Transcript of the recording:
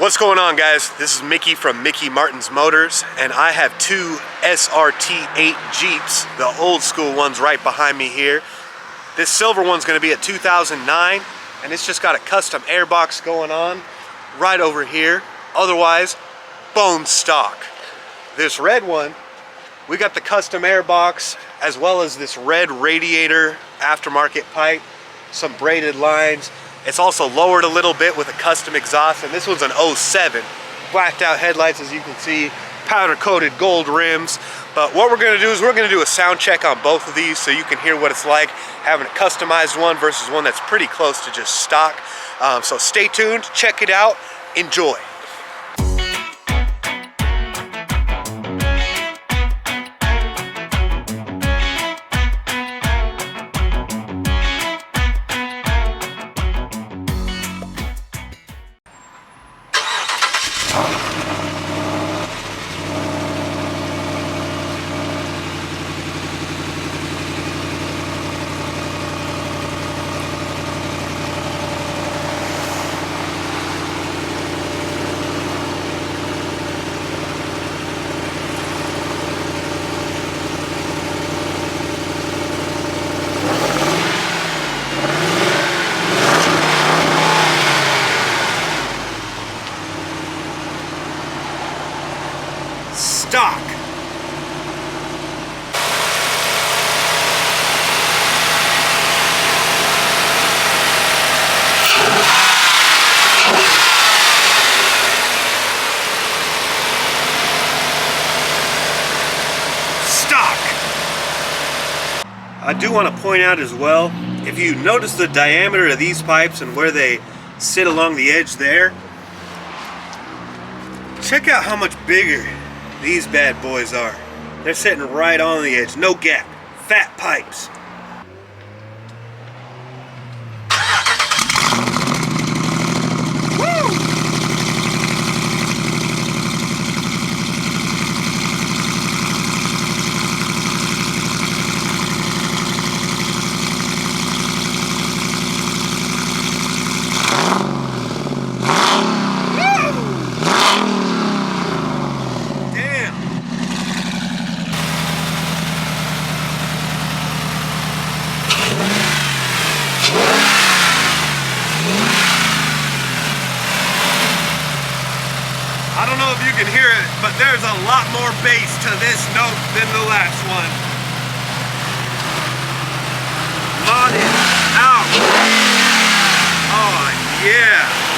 What's going on, guys? This is Mickey from Mickey Martin's Motors, and I have two SRT8 Jeeps, the old school ones right behind me here. This silver one's going to be a 2009, and it's just got a custom airbox going on right over here. Otherwise, bone stock. This red one, we got the custom airbox as well as this red radiator aftermarket pipe, some braided lines. It's also lowered a little bit with a custom exhaust, and this one's an 07. Blacked out headlights, as you can see, powder coated gold rims. But what we're gonna do is we're gonna do a sound check on both of these so you can hear what it's like having a customized one versus one that's pretty close to just stock. So stay tuned, check it out, enjoy. Stock. Stock. I do want to point out as well, if you notice the diameter of these pipes and where they sit along the edge there, check out how much bigger these bad boys are. They're sitting right on the edge, no gap, fat pipes. I don't know if you can hear it, but there's a lot more bass to this note than the last one. Modded out. Oh, yeah.